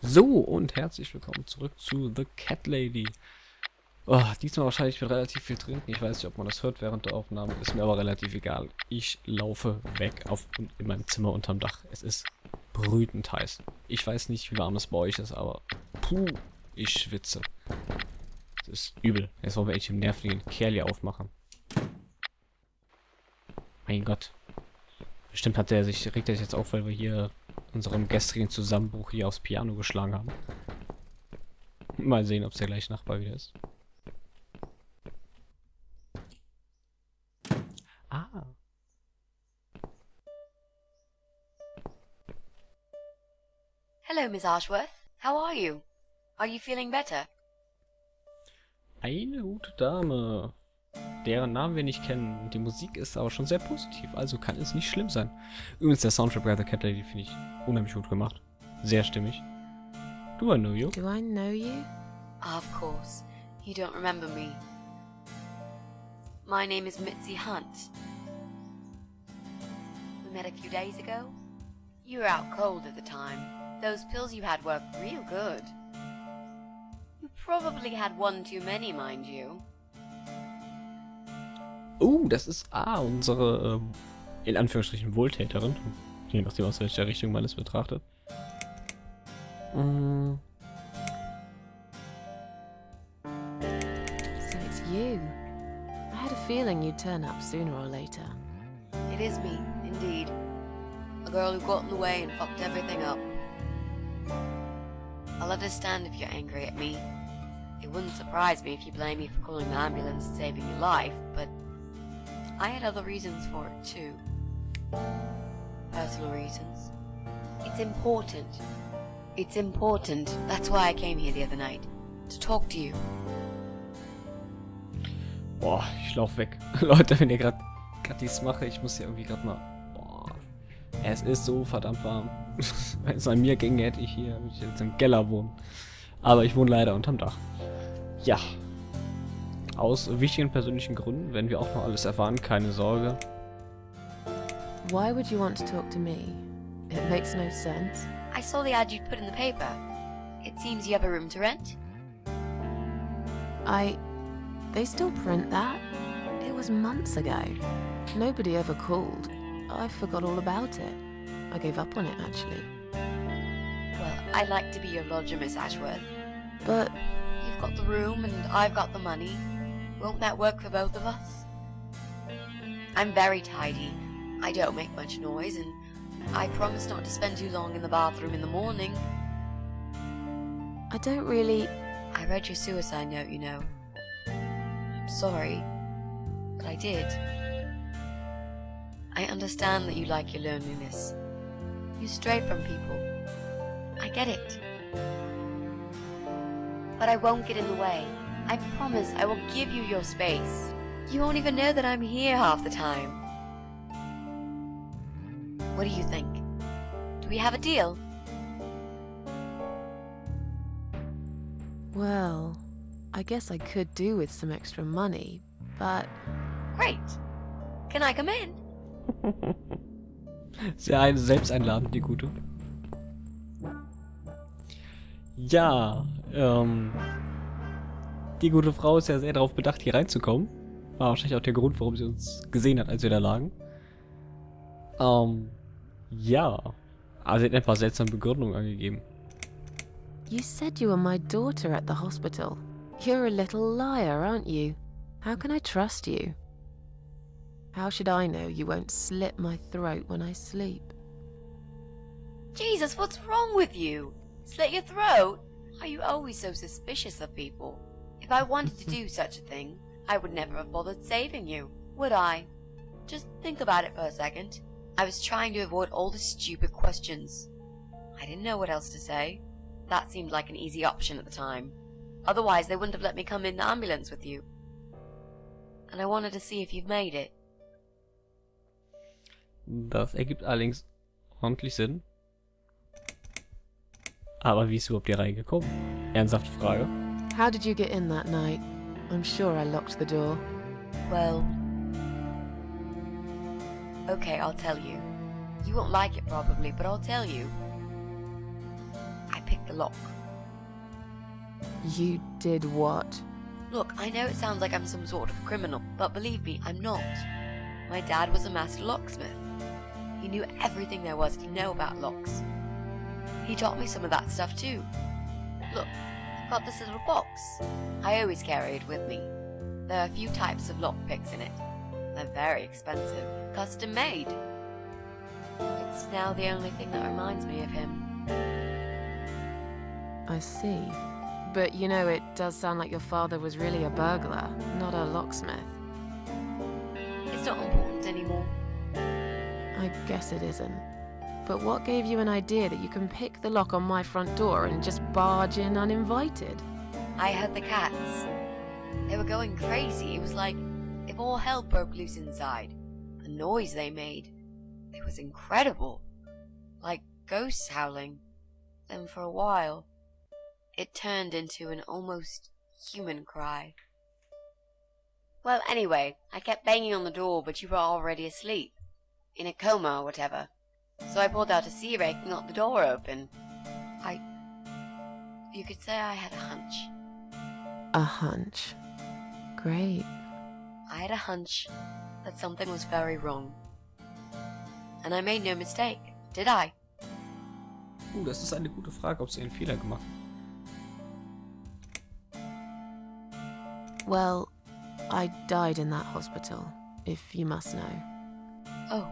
So, und herzlich willkommen zurück zu The Cat Lady. Oh, diesmal wahrscheinlich mit relativ viel trinken. Ich weiß nicht, ob man das hört während der Aufnahme. Ist mir aber relativ egal. Ich laufe weg in meinem Zimmer unterm Dach. Es ist brütend heiß. Ich weiß nicht, wie warm es bei euch ist, aber puh, ich schwitze. Es ist übel. Jetzt wollen wir echt den nervigen Kerl hier aufmachen. Mein Gott. Bestimmt regt er sich jetzt auf, weil wir hier unserem gestrigen Zusammenbruch hier aufs Piano geschlagen haben. Mal sehen, ob es der gleiche Nachbar wieder ist. Ah. Hello, Miss Ashworth. How are you? Are you feeling better? Eine gute Dame, deren Namen wir nicht kennen. Die Musik ist aber schon sehr positiv, also kann es nicht schlimm sein. Übrigens, der Soundtrack bei The Cat Lady finde ich unheimlich gut gemacht. Sehr stimmig. Do I know you? Do I know you? Of course. You don't remember me. My name is Mitzi Hunt. We met a few days ago. You were out cold at the time. Those pills you had worked real good. You probably had one too many, mind you. Oh, das ist unsere, in Anführungsstrichen, Wohltäterin. Je nachdem, aus welcher Richtung man es betrachtet. So it's you. I had a feeling you'd turn up sooner or later. It is me, indeed. A girl who got in the way and fucked everything up. I'll understand if you're angry at me. It wouldn't surprise me if you blame me for calling the ambulance and saving your life, but I had other reasons for it too. Personal reasons. It's important. It's important. That's why I came here the other night. To talk to you. Boah, ich lauf weg. Leute, wenn ihr gerade dies mache, ich muss hier irgendwie gerade mal... Boah, es ist so verdammt warm. Wenn es an mir ginge, würde ich jetzt im Keller wohnen. Aber ich wohne leider unterm Dach. Ja. Aus wichtigen persönlichen Gründen werden wir auch noch alles erfahren, keine Sorge. Why would you want to talk to me? It makes no sense. I saw the ad you'd put in the paper. It seems you have a room to rent. They still print that? It was months ago. Nobody ever called. I forgot all about it. I gave up on it, actually. Well, I'd like to be your lodger, Miss Ashworth. But You've got the room and I've got the money. Won't that work for both of us? I'm very tidy. I don't make much noise and I promise not to spend too long in the bathroom in the morning. I don't really... I read your suicide note, you know. I'm sorry, but I did. I understand that you like your loneliness. You stray from people. I get it. But I won't get in the way. I promise I will give you your space. You won't even know that I'm here half the time. What do you think? Do we have a deal? Well, I guess I could do with some extra money, but... Great. Can I come in? Sehr selbst einladend, die Gute. Ja, die gute Frau ist ja sehr darauf bedacht, hier reinzukommen. War wahrscheinlich auch der Grund, warum sie uns gesehen hat, als wir da lagen. Ja. Aber sie hat ein paar seltsame Begründungen angegeben. You said you were my daughter at the hospital. You're a little liar, aren't you? How can I trust you? How should I know you won't slit my throat when I sleep? Jesus, what's wrong with you? Slit your throat? Are you always so suspicious of people? If I wanted to do such a thing, I would never have bothered saving you, would I? Just think about it for a second. I was trying to avoid all the stupid questions. I didn't know what else to say. That seemed like an easy option at the time. Otherwise, they wouldn't have let me come in the ambulance with you. And I wanted to see if you've made it. Das ergibt allerdings ordentlich Sinn. Aber wie ist überhaupt hier reingekommen? Ernsthafte Frage. How did you get in that night? I'm sure I locked the door. Well... Okay, I'll tell you. You won't like it probably, but I'll tell you. I picked the lock. You did what? Look, I know it sounds like I'm some sort of criminal, but believe me, I'm not. My dad was a master locksmith. He knew everything there was to know about locks. He taught me some of that stuff too. Look, I've got this little box. I always carry it with me. There are a few types of lockpicks in it. They're very expensive, custom made. It's now the only thing that reminds me of him. I see. But you know, it does sound like your father was really a burglar, not a locksmith. It's not important anymore. I guess it isn't. But what gave you an idea that you can pick the lock on my front door and just barge in uninvited? I heard the cats. They were going crazy. It was like if all hell broke loose inside. The noise they made. It was incredible. Like ghosts howling. Then for a while, it turned into an almost human cry. Well, anyway, I kept banging on the door, but you were already asleep. In a coma or whatever. So I pulled out a sea rake and got the door open. You could say I had a hunch. A hunch. Great. I had a hunch that something was very wrong. And I made no mistake, did I? Das ist eine gute Frage, ob sie einen Fehler gemacht hat. Well, I died in that hospital, if you must know. Oh.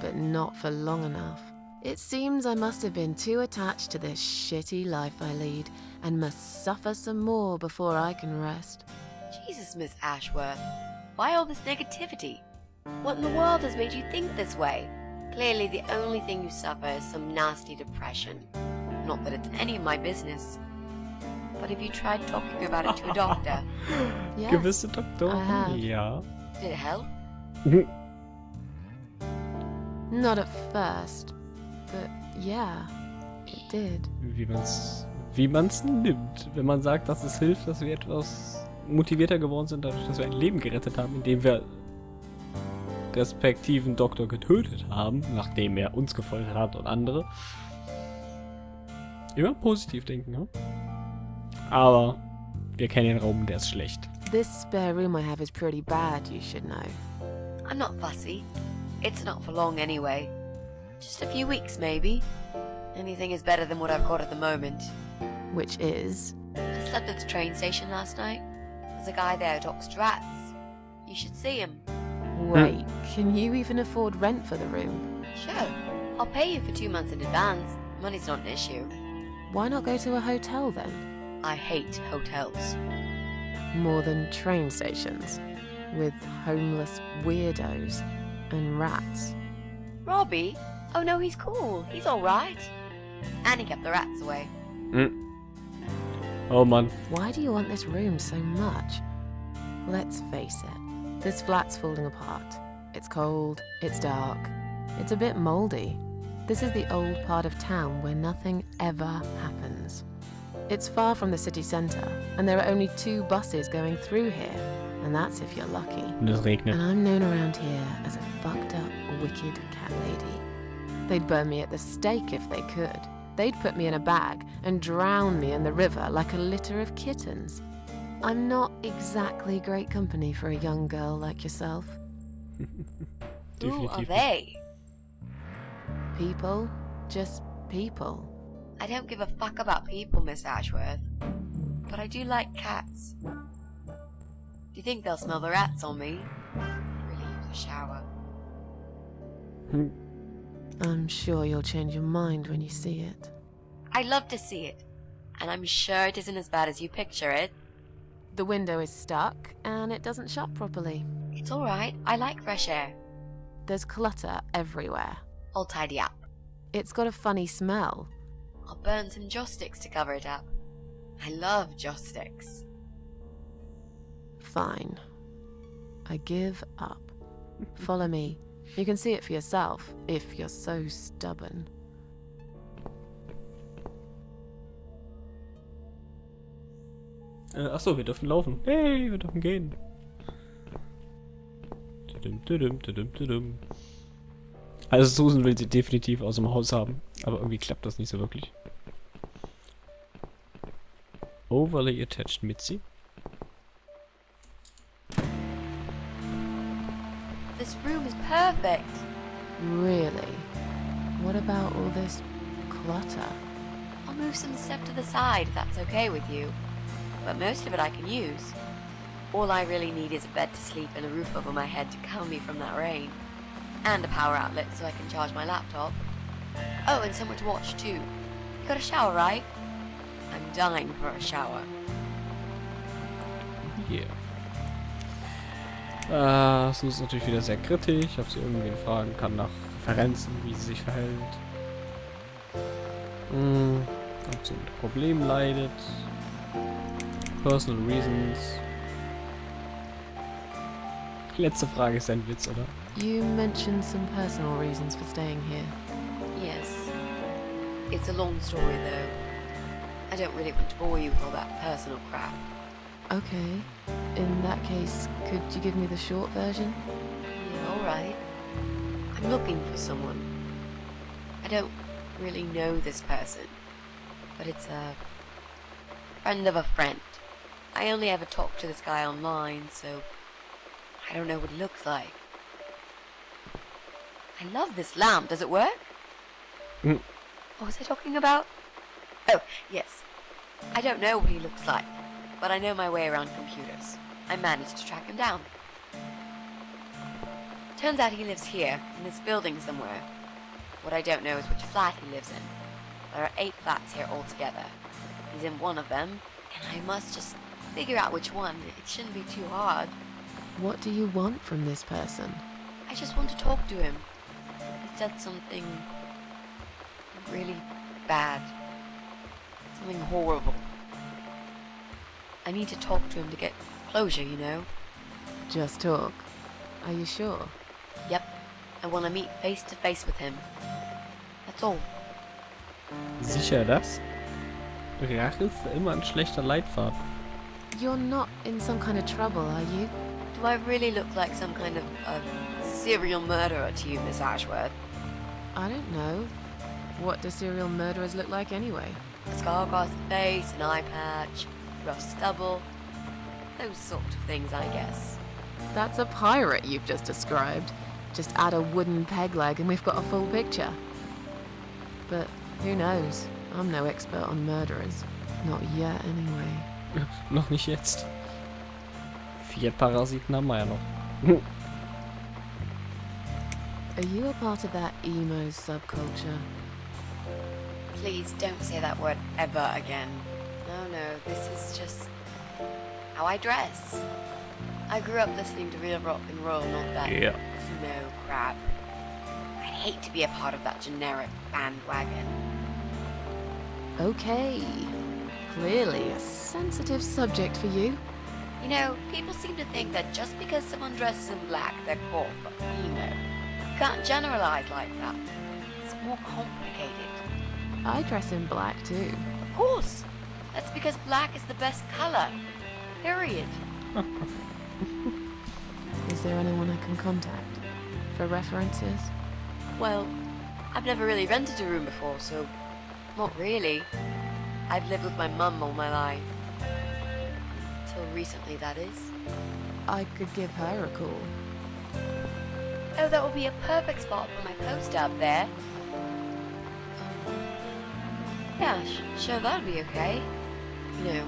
But not for long enough. It seems I must have been too attached to this shitty life I lead and must suffer some more before I can rest. Jesus, Miss Ashworth. Why all this negativity? What in the world has made you think this way? Clearly the only thing you suffer is some nasty depression. Not that it's any of my business. But have you tried talking about it to a doctor? Yes, Gewisse Doktoren? I have. Ja. Did it help? Not at first, but yeah, it did. Wie man's nimmt. Wenn man sagt, dass es hilft, dass wir etwas motivierter geworden sind, dadurch, dass wir ein Leben gerettet haben, indem wir respektiven Doktor getötet haben, nachdem er uns gefoltert hat und andere. Immer positiv denken, ja? Aber wir kennen den Raum, der ist schlecht. This spare room I have is pretty bad, you should know. I'm not fussy. It's not for long anyway. Just a few weeks, maybe. Anything is better than what I've got at the moment. Which is? I slept at the train station last night. There's a guy there who talks to rats. You should see him. Wait, can you even afford rent for the room? Sure. I'll pay you for 2 months in advance. Money's not an issue. Why not go to a hotel then? I hate hotels. More than train stations, with homeless weirdos and rats. Robbie? Oh no, he's cool. He's alright. And he kept the rats away. Oh Mann. Why do you want this room so much? Let's face it, this flat's falling apart. It's cold, it's dark, it's a bit mouldy. This is the old part of town where nothing ever happens. It's far from the city centre, and there are only 2 buses going through here, and that's if you're lucky. Und es regnet. And I'm known around here as a fucked up, wicked cat lady. They'd burn me at the stake if they could. They'd put me in a bag and drown me in the river like a litter of kittens. I'm not exactly great company for a young girl like yourself. Who are Definitiv. they? People, just people. I don't give a fuck about people, Miss Ashworth. But I do like cats. Do you think they'll smell the rats on me? Really use a shower. I'm sure you'll change your mind when you see it. I'd love to see it. And I'm sure it isn't as bad as you picture it. The window is stuck, and it doesn't shut properly. It's alright. I like fresh air. There's clutter everywhere. I'll tidy up. It's got a funny smell. I'll burn some joss sticks to cover it up. I love joss sticks. Fine. I give up. Follow me. You can see it for yourself, if you're so stubborn. Achso, wir dürfen laufen. Hey, wir dürfen gehen. Also Susan will sie definitiv aus dem Haus haben. Aber irgendwie klappt das nicht so wirklich. overly attached Mitzi. This room is perfect. Really? What about all this clutter? I'll move some stuff to the side if that's okay with you. But most of it I can use. All I really need is a bed to sleep and a roof over my head to cover me from that rain. And a power outlet so I can charge my laptop. Oh, and somewhere to watch too. You got a shower, right? I'm dying for a shower. Yeah. Es ist natürlich wieder sehr kritisch, ob sie irgendwen fragen kann nach Referenzen, wie sie sich verhält. Ob sie unter Problemen leidet. Personal reasons. Die letzte Frage ist ein Witz, oder? You mentioned some personal reasons for staying here. Yes. It's a long story though. I don't really want to bore you with all that personal crap. Okay. In that case, could you give me the short version? Yeah, alright. I'm looking for someone. I don't really know this person, but it's a friend of a friend. I only ever talk to this guy online, so I don't know what he looks like. I love this lamp. Does it work? What was I talking about? Oh, yes. I don't know what he looks like, but I know my way around computers. I managed to track him down. Turns out he lives here, in this building somewhere. What I don't know is which flat he lives in. There are 8 flats here altogether. He's in one of them, and I must just figure out which one. It shouldn't be too hard. What do you want from this person? I just want to talk to him. He's done something really bad. Something horrible. I need to talk to him to get closure, you know? Just talk. Are you sure? Yep. I want to meet face to face with him. That's all. Sicher das? Rache ist immer ein schlechter Leitfaden. You're not in some kind of trouble, are you? Do I really look like some kind of serial murderer to you, Miss Ashworth? I don't know. What do serial murderers look like anyway? A scar across the face, an eye patch, rough stubble. Those sort of things, I guess. That's a pirate you've just described. Just add a wooden peg leg and we've got a full picture. But who knows? I'm no expert on murderers. Not yet, anyway. Noch nicht jetzt. 4 Parasiten haben wir ja noch. Are you a part of that emo subculture? Please don't say that word ever again. No, this is just how I dress. I grew up listening to real rock and roll, not that crap. I'd hate to be a part of that generic bandwagon. Okay. Clearly a sensitive subject for you. You know, people seem to think that just because someone dresses in black, they're called emo. You can't generalize like that. It's more complicated. I dress in black too. Of course. That's because black is the best color. Period. Is there anyone I can contact? For references? Well, I've never really rented a room before, so not really. I've lived with my mum all my life. Till recently, that is. I could give her a call. Oh, that would be a perfect spot for my poster up there. Yeah, sure, that'd be okay. You know,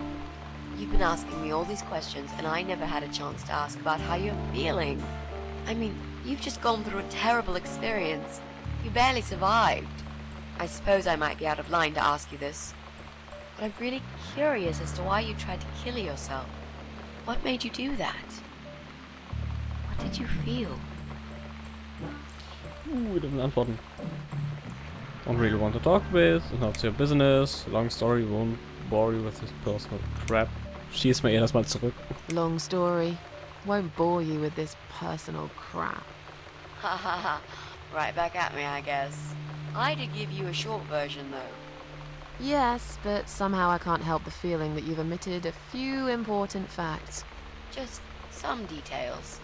you've been asking me all these questions, and I never had a chance to ask about how you're feeling. I mean, you've just gone through a terrible experience. You barely survived. I suppose I might be out of line to ask you this, but I'm really curious as to why you tried to kill yourself. What made you do that? What did you feel? Wir dürfen antworten. Don't really want to talk with, it's not your business, long story, won't bore you with this personal crap. Schieß mir das mal zurück. Long story. Won't bore you with this personal crap. Ha ha ha. Right back at me, I guess. I did give you a short version, though. Yes, but somehow I can't help the feeling that you've omitted a few important facts. Just some details.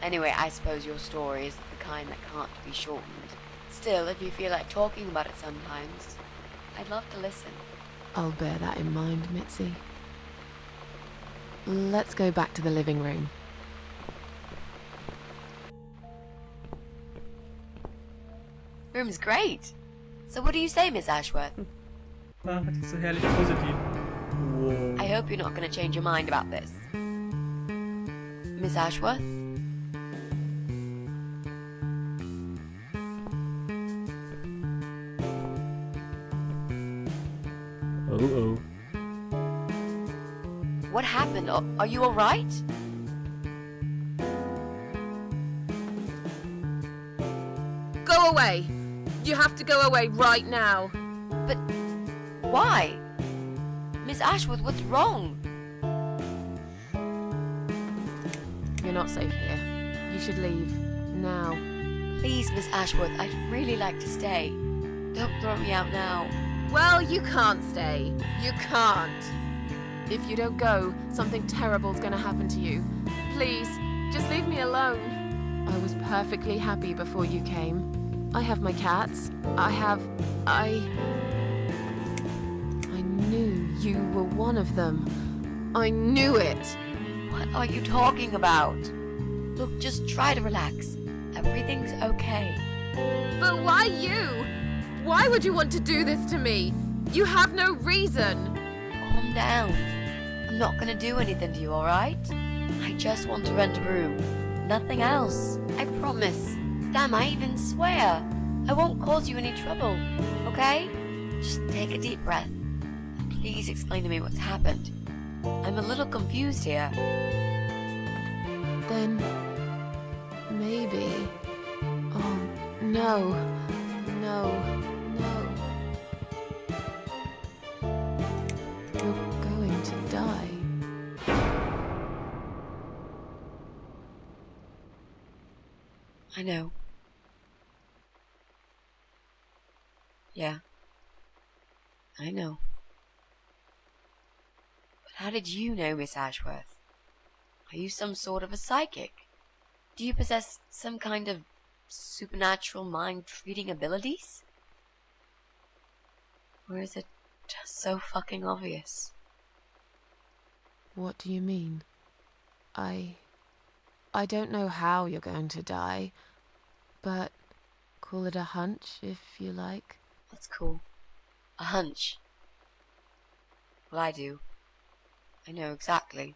Anyway, I suppose your story is the kind that can't be shortened. Still, if you feel like talking about it sometimes, I'd love to listen. I'll bear that in mind, Mitzi. Let's go back to the living room. Room's great. So what do you say, Miss Ashworth? Ah, das ist so herrlich positiv. Wow. I hope you're not going to change your mind about this. Miss Ashworth? Oh. What happened? Are you alright? Go away! You have to go away right now. But why? Miss Ashworth, what's wrong? You're not safe here. You should leave. Now. Please, Miss Ashworth, I'd really like to stay. Don't throw me out now. Well, you can't stay. You can't. If you don't go, something terrible's gonna happen to you. Please, just leave me alone. I was perfectly happy before you came. I have my cats. I knew you were one of them. I knew it. What are you talking about? Look, just try to relax. Everything's okay. But why you? Why would you want to do this to me? You have no reason. Calm down. I'm not gonna do anything to you, alright? I just want to rent a room. Nothing else. I promise. Damn, I even swear. I won't cause you any trouble, okay? Just take a deep breath. And please explain to me what's happened. I'm a little confused here. Then maybe. Oh, no. You're going to die. I know. Yeah. I know. But how did you know, Miss Ashworth? Are you some sort of a psychic? Do you possess some kind of supernatural mind-reading abilities? Or is it just so fucking obvious? What do you mean? I don't know how you're going to die, but call it a hunch if you like. That's cool. A hunch. Well, I do. I know exactly.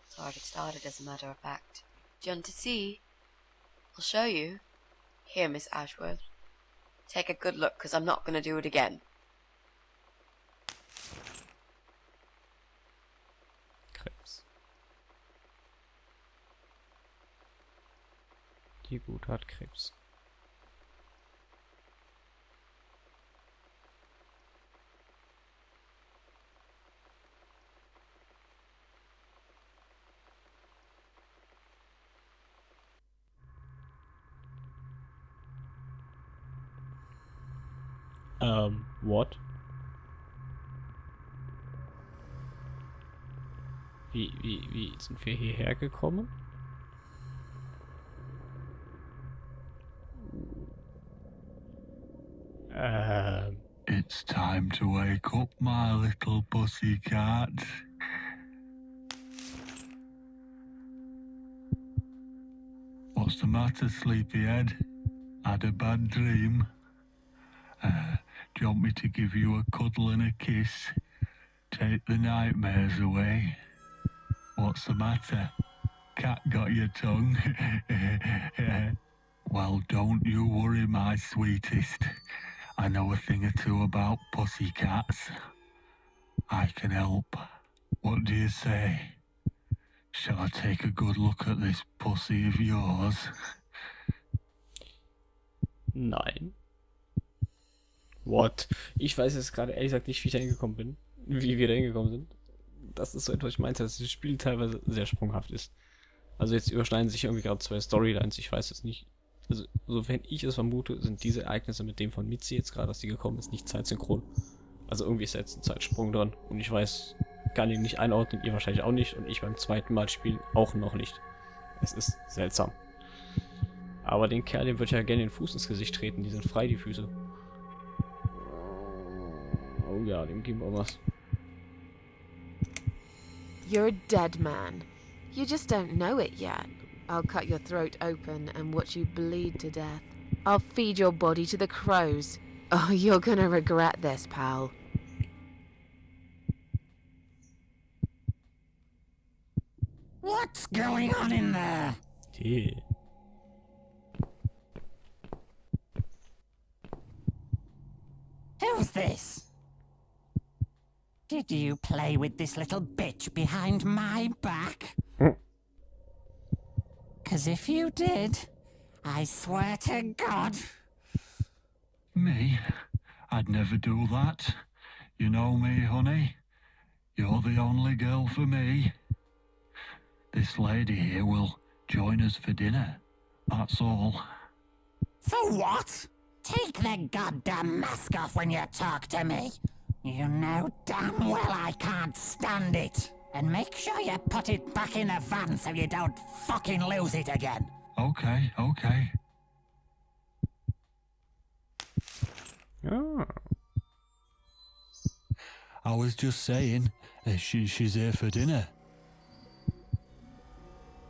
It's already started, as a matter of fact. Do you want to see? I'll show you. Here, Miss Ashworth. Take a good look, 'cause I'm not going to do it again. Krebs. Die Gute hat Krebs. What? Wie sind wir hierher gekommen? It's time to wake up, my little pussycat. What's the matter, sleepyhead? Had a bad dream? Do you want me to give you a cuddle and a kiss? Take the nightmares away? What's the matter? Cat got your tongue? Well, don't you worry, my sweetest. I know a thing or two about pussycats. I can help. What do you say? Shall I take a good look at this pussy of yours? Nein. What? Ich weiß jetzt gerade ehrlich gesagt nicht, wie ich da hingekommen bin. Wie wir da hingekommen sind. Das ist so etwas, ich meinte, dass das Spiel teilweise sehr sprunghaft ist. Also jetzt überschneiden sich irgendwie gerade zwei Storylines, ich weiß es nicht. Also, sofern ich es vermute, sind diese Ereignisse mit dem von Mitzi jetzt gerade, dass die gekommen ist, nicht zeitsynchron. Also irgendwie ist jetzt ein Zeitsprung dran. Und ich weiß, kann ihn nicht einordnen, ihr wahrscheinlich auch nicht. Und ich beim zweiten Mal spielen auch noch nicht. Es ist seltsam. Aber den Kerl, dem würde ich ja gerne den Fuß ins Gesicht treten. Die sind frei, die Füße. Oh ja, dem geben wir was. You're a dead man. You just don't know it yet. I'll cut your throat open and watch you bleed to death. I'll feed your body to the crows. Oh, you're gonna regret this, pal. What's going on in there? Yeah. Who's this? Did you play with this little bitch behind my back? 'Cause if you did, I swear to God. Me? I'd never do that. You know me, honey. You're the only girl for me. This lady here will join us for dinner. That's all. For what? Take the goddamn mask off when you talk to me. You know damn well I can't stand it. And make sure you put it back in the van so you don't fucking lose it again. Okay, okay. Ja. I was just saying, she's here for dinner.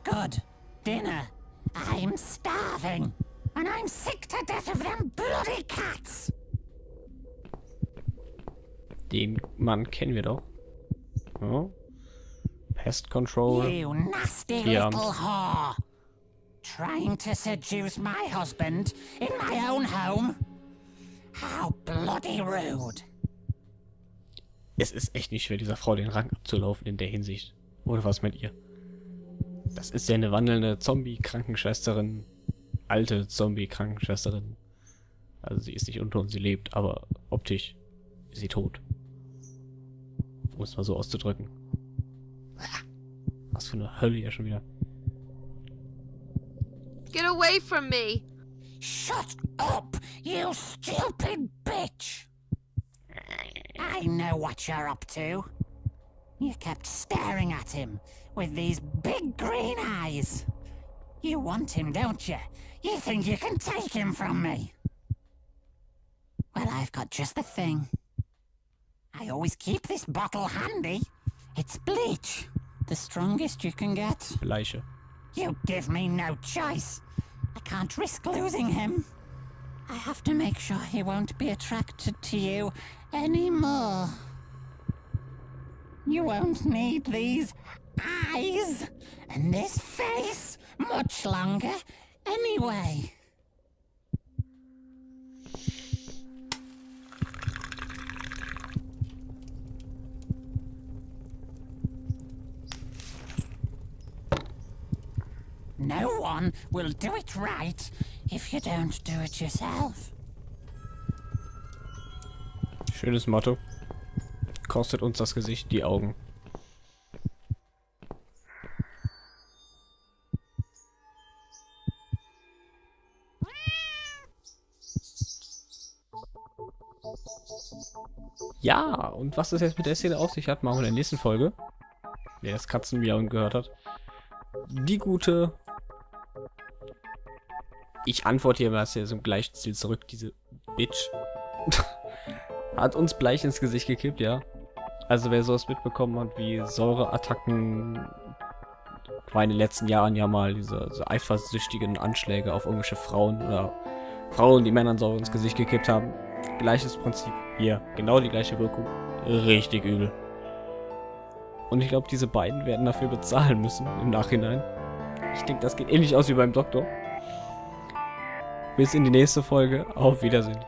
Good. Dinner. I'm starving. And I'm sick to death of them bloody cats. Den Mann kennen wir doch. Ja. Pest Control. You nasty Ja. little whore. Trying to seduce my husband in my own home? How bloody rude. Es ist echt nicht schwer, dieser Frau den Rang abzulaufen in der Hinsicht. Oder was mit ihr? Das ist ja eine wandelnde Zombie-Krankenschwesterin. Alte Zombie-Krankenschwesterin. Also sie ist nicht unter uns, sie lebt, aber optisch ist sie tot. Um es mal so auszudrücken. Was für eine Hölle hier schon wieder. Get away from me! Shut up, you stupid bitch! I know what you're up to. You kept staring at him with these big green eyes. You want him, don't you? You think you can take him from me? Well, I've got just the thing. I always keep this bottle handy. It's bleach, the strongest you can get. Bleiche. You give me no choice. I can't risk losing him. I have to make sure he won't be attracted to you anymore. You won't need these eyes and this face much longer anyway. No one will do it right if you don't do it yourself. Schönes Motto. Kostet uns das Gesicht, die Augen. Ja, und was es jetzt mit der Szene auf sich hat, machen wir in der nächsten Folge. Wer das Katzenmiauen gehört hat. Die gute... Ich antworte hier mal jetzt im gleichen Stil zurück, diese Bitch. Hat uns Bleich ins Gesicht gekippt, ja. Also wer sowas mitbekommen hat, wie Säureattacken, war in den letzten Jahren ja mal diese eifersüchtigen Anschläge auf irgendwelche Frauen oder Frauen, die Männern Säure ins Gesicht gekippt haben. Gleiches Prinzip hier, genau die gleiche Wirkung. Richtig übel. Und ich glaube, diese beiden werden dafür bezahlen müssen im Nachhinein. Ich denke, das geht ähnlich aus wie beim Doktor. Bis in die nächste Folge. Auf Wiedersehen.